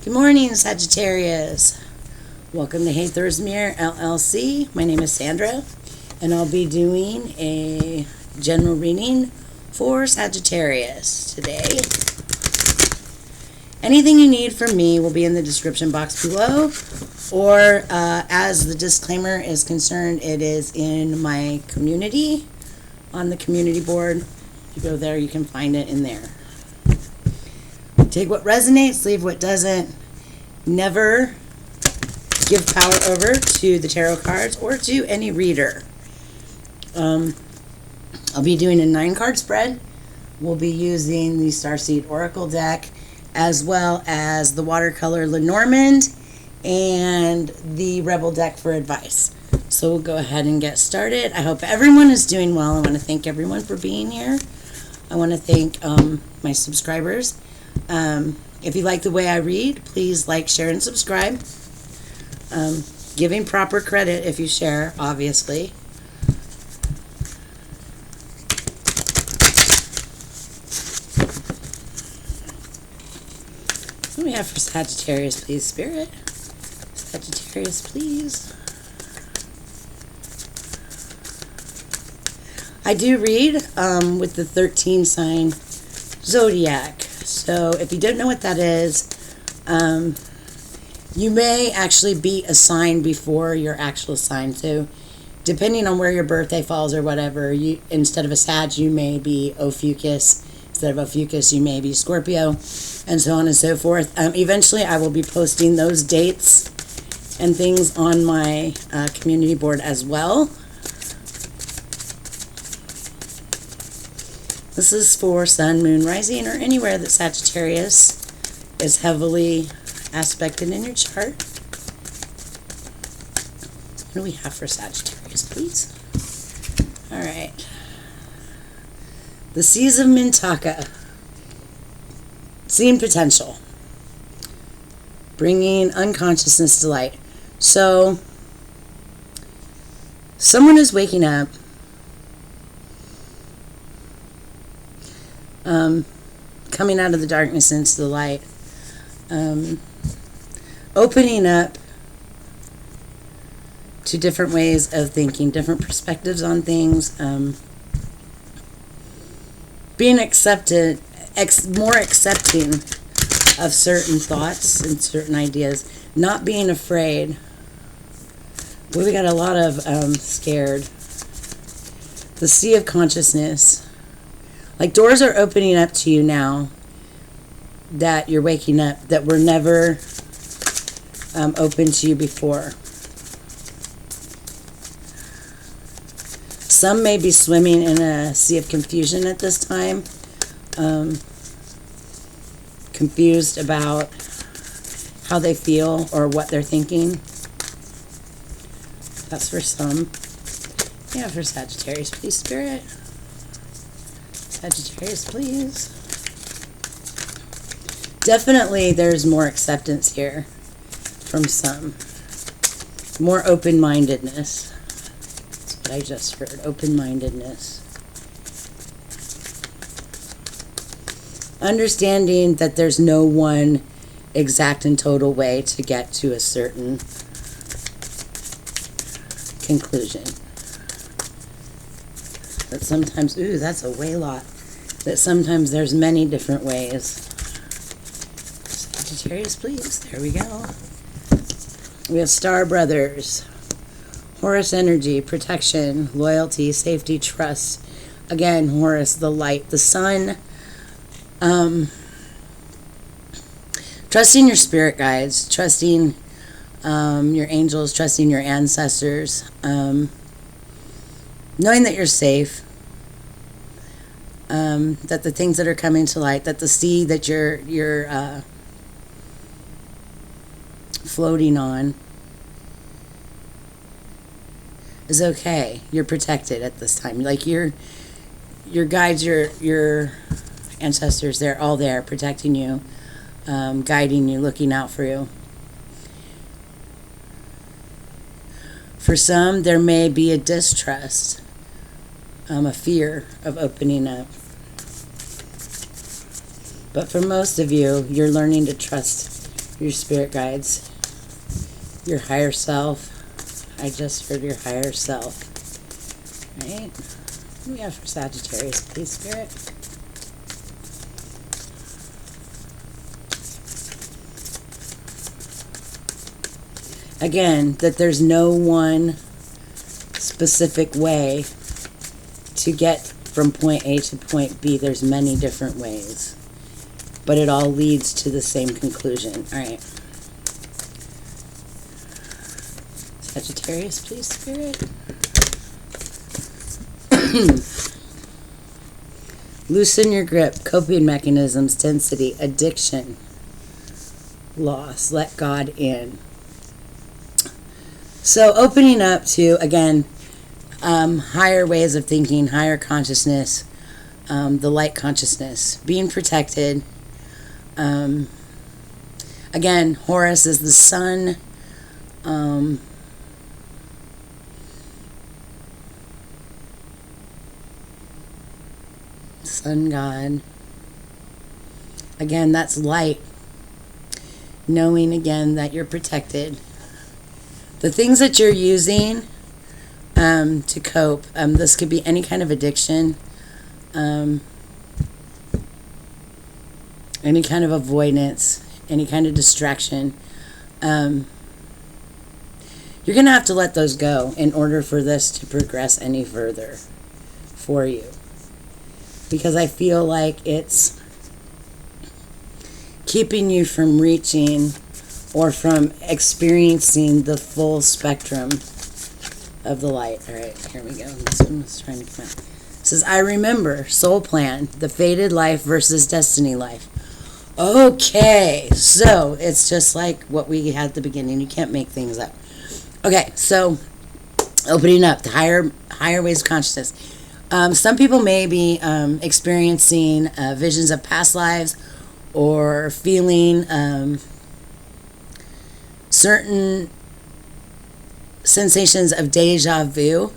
Good morning, Sagittarius. Welcome to Haythor's Mirror LLC. My name is Sandra, and I'll be doing a general reading for Sagittarius today. Anything you need from me will be in the description box below, or as the disclaimer is concerned, it is in my community, on the community board. If you go there, you can find it in there. Take what resonates, leave what doesn't. Never give power over to the tarot cards or to any reader. I'll be doing a 9-card spread. We'll be using the Starseed Oracle deck, as well as the watercolor Lenormand and the Rebel deck for advice. So we'll go ahead and get started. I hope everyone is doing well. I want to thank everyone for being here. I want to thank my subscribers. If you like the way I read, please like, share, and subscribe. Giving proper credit if you share, obviously. What do we have for Sagittarius, please, Spirit? Sagittarius, please. I do read with the 13-sign zodiac. So if you don't know what that is, you may actually be a sign before your actual sign. So depending on where your birthday falls or whatever, you, instead of a Sag, you may be Ophiuchus. Instead of Ophiuchus, you may be Scorpio, and so on and so forth. Eventually, I will be posting those dates and things on my community board as well. This is for Sun, Moon, Rising, or anywhere that Sagittarius is heavily aspected in your chart. What do we have for Sagittarius, please? All right. The Seas of Mintaka. Seeing potential. Bringing unconsciousness to light. So, someone is waking up. Coming out of the darkness into the light, opening up to different ways of thinking, different perspectives on things, being accepted, more accepting of certain thoughts and certain ideas, not being afraid. Boy, we got a lot of scared. The Sea of Consciousness. Like doors are opening up to you now that you're waking up that were never open to you before. Some may be swimming in a sea of confusion at this time. Confused about how they feel or what they're thinking. That's for some. Yeah, for Sagittarius, please, Spirit. Sagittarius, please. Definitely there's more acceptance here from some. More open-mindedness. That's what I just heard. Open-mindedness. Understanding that there's no one exact and total way to get to a certain conclusion. That sometimes, ooh, that's a way lot. That sometimes there's many different ways. Sagittarius, please. There we go. We have Star Brothers. Horus energy, protection, loyalty, safety, trust. Again, Horus, the light, the sun. Trusting your spirit guides. Trusting your angels. Trusting your ancestors. Knowing that you're safe, that the things that are coming to light, that the sea that you're floating on is okay. You're protected at this time. Like your guides, your ancestors, they're all there protecting you, guiding you, looking out for you. For some, there may be a distrust. A fear of opening up. But for most of you, you're learning to trust your spirit guides, your higher self. I just heard your higher self. Right? What do we have for Sagittarius, please, Spirit? Again, that there's no one specific way to get from point A to point B. There's many different ways, but it all leads to the same conclusion. All right. Sagittarius, please, Spirit. Loosen your grip, coping mechanisms, density, addiction, loss, let God in. So opening up to, again, higher ways of thinking, higher consciousness, the light consciousness, being protected. Again, Horus is the sun. Sun god. Again, that's light. Knowing again that you're protected. The things that you're using to cope, this could be any kind of addiction, any kind of avoidance, any kind of distraction. You're going to have to let those go in order for this to progress any further for you. Because I feel like it's keeping you from reaching or from experiencing the full spectrum of the light. All right, here we go. This one was trying to come out. It says, I remember, soul plan, the fated life versus destiny life. Okay, so it's just like what we had at the beginning. You can't make things up. Okay, so opening up to higher ways of consciousness. Some people may be experiencing visions of past lives or feeling certain sensations of deja vu.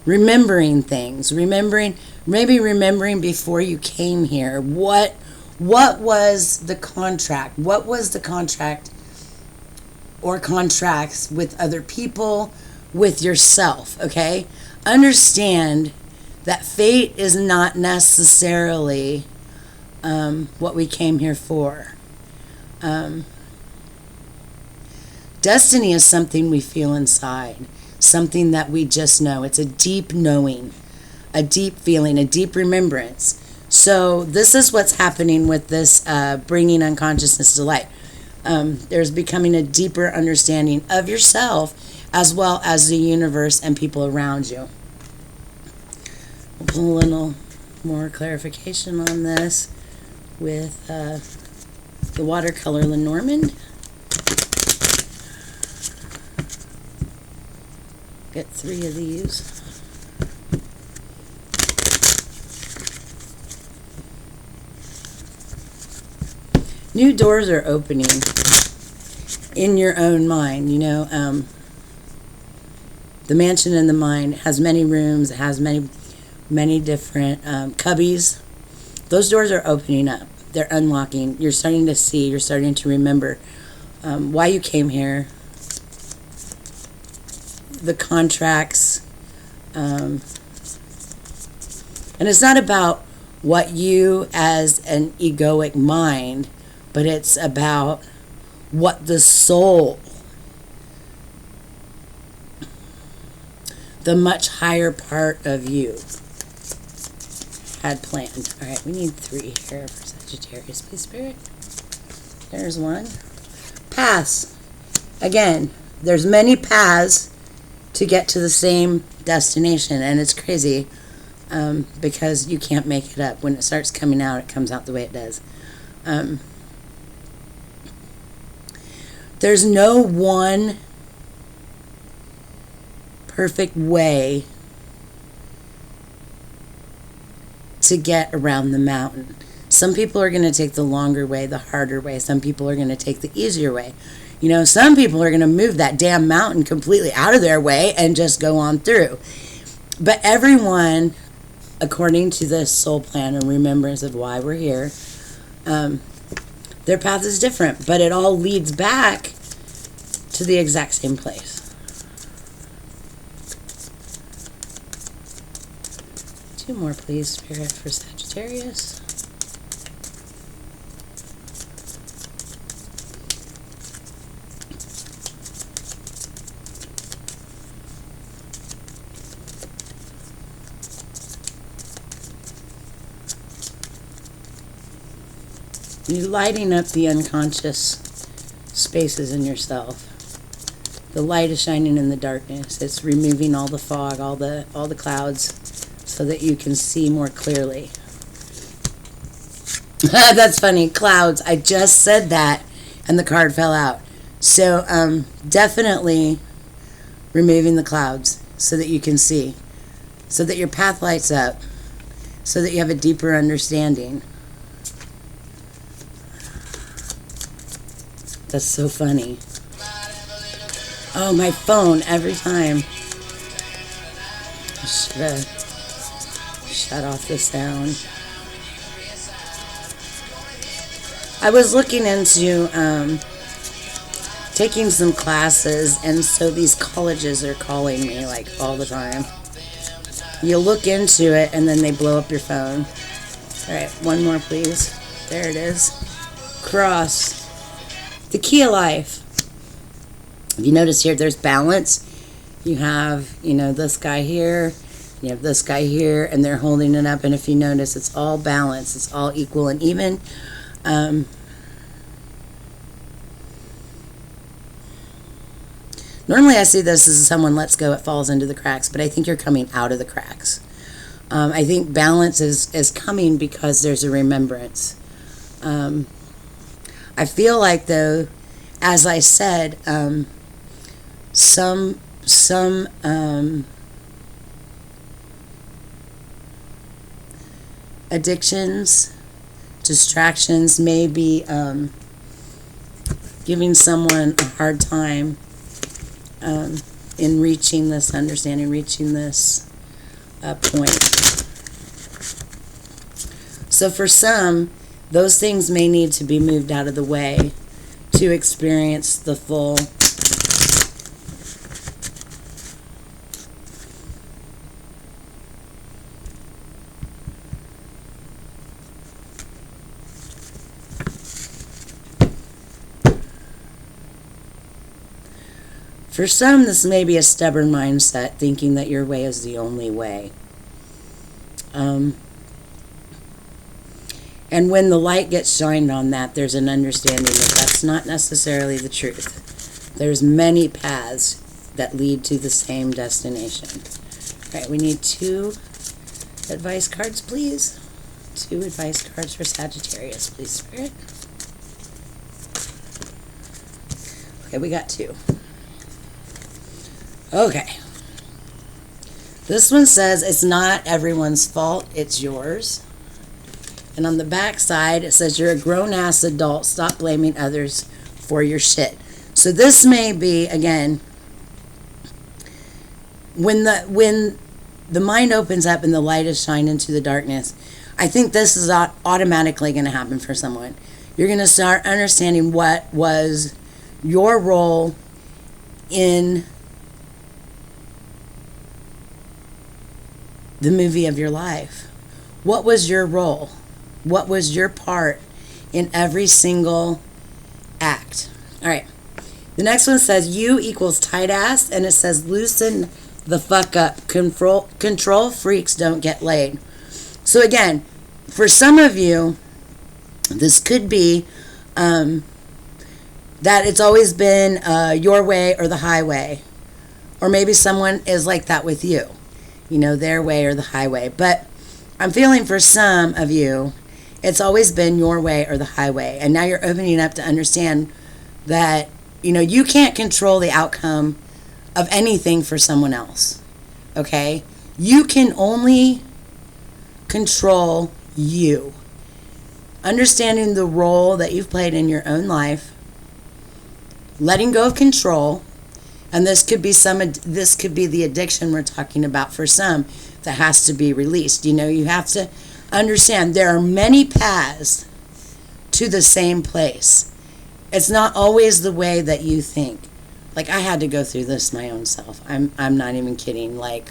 Remembering things, maybe remembering before you came here. What was the contract? What was the contract or contracts with other people, with yourself, okay? Understand that fate is not necessarily what we came here for. Destiny is something we feel inside, something that we just know. It's a deep knowing, a deep feeling, a deep remembrance. So this is what's happening with this bringing unconsciousness to light. There's becoming a deeper understanding of yourself as well as the universe and people around you. We'll put a little more clarification on this with the watercolor Lenormand. Get 3 of these. New doors are opening in your own mind. You know, the mansion in the mind has many rooms. It has many different cubbies. Those doors are opening up. They're unlocking. You're starting to see. You're starting to remember why you came here. The contracts. And it's not about what you as an egoic mind, but it's about what the soul, the much higher part of you, had planned. All right, we need 3 here for Sagittarius, please, Spirit. There's 1. Paths. Again, there's many paths to get to the same destination, and it's crazy because you can't make it up. When it starts coming out, it comes out the way it does. There's no one perfect way to get around the mountain. Some people are going to take the longer way, the harder way. Some people are going to take the easier way. You know, some people are going to move that damn mountain completely out of their way and just go on through. But everyone, according to this soul plan and remembrance of why we're here, Their path is different, but it all leads back to the exact same place. Two more, please, Spirit, for Sagittarius. You're lighting up the unconscious spaces in yourself. The light is shining in the darkness. It's removing all the fog, all the clouds, so that you can see more clearly. That's funny. Clouds. I just said that, and the card fell out. So definitely removing the clouds so that you can see, so that your path lights up, so that you have a deeper understanding. That's so funny. Oh, my phone, every time. I should have shut off the sound. I was looking into taking some classes, and so these colleges are calling me like all the time. You look into it, and then they blow up your phone. All right, one more, please. There it is. Cross. The key of life. If you notice here, there's balance. You have, this guy here. You have this guy here, and they're holding it up. And if you notice, it's all balanced. It's all equal and even. Normally, I see this as someone lets go, it falls into the cracks. But I think you're coming out of the cracks. I think balance is coming because there's a remembrance. I feel like, though, as I said, some addictions, distractions may be giving someone a hard time in reaching this understanding, reaching this point. So for some, those things may need to be moved out of the way to experience the full For some, this may be a stubborn mindset, thinking that your way is the only way. And when the light gets shined on that, there's an understanding that that's not necessarily the truth. There's many paths that lead to the same destination. All right, we need 2 advice cards, please. 2 advice cards for Sagittarius, please, Spirit. Okay, we got 2. Okay. This one says it's not everyone's fault, it's yours. And on the back side, it says you're a grown-ass adult. Stop blaming others for your shit. So this may be, again, when the mind opens up and the light is shined into the darkness, I think this is automatically going to happen for someone. You're going to start understanding what was your role in the movie of your life. What was your role? What was your part in every single act? All right. The next one says you equals tight ass, and it says loosen the fuck up. Control freaks don't get laid. So again, for some of you, this could be that it's always been your way or the highway. Or maybe someone is like that with you. Their way or the highway. But I'm feeling for some of you, it's always been your way or the highway. And now you're opening up to understand that, you can't control the outcome of anything for someone else. Okay? You can only control you. Understanding the role that you've played in your own life, letting go of control, and this could be the addiction we're talking about for some that has to be released. You have to understand there are many paths to the same place. It's not always the way that you think. Like, I had to go through this my own self. I'm not even kidding. Like,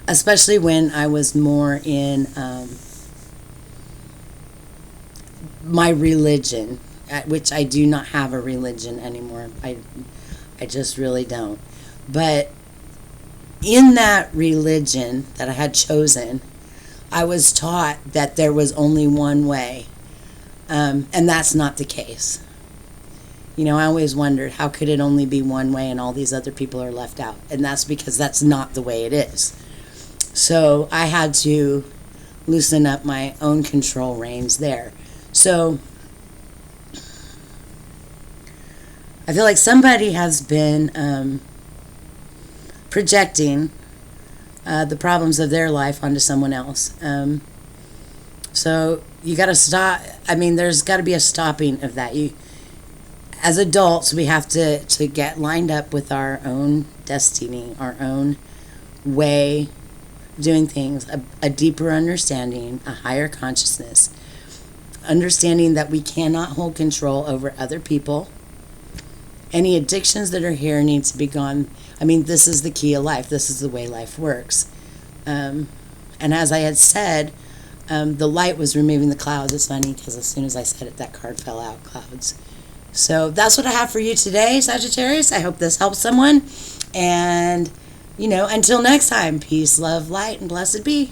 especially when I was more in my religion, which I do not have a religion anymore. I just really don't. But in that religion that I had chosen, I was taught that there was only one way. And that's not the case. You know, I always wondered, how could it only be one way and all these other people are left out? And that's because that's not the way it is. So I had to loosen up my own control reins there. So I feel like somebody has been projecting the problems of their life onto someone else. So you got to stop. I mean, there's got to be a stopping of that. As adults, we have to get lined up with our own destiny, our own way of doing things, a deeper understanding, a higher consciousness, understanding that we cannot hold control over other people. Any addictions that are here need to be gone. I mean, this is the key of life. This is the way life works. And as I had said, the light was removing the clouds. It's funny because as soon as I said it, that card fell out, clouds. So that's what I have for you today, Sagittarius. I hope this helps someone. And, until next time, peace, love, light, and blessed be.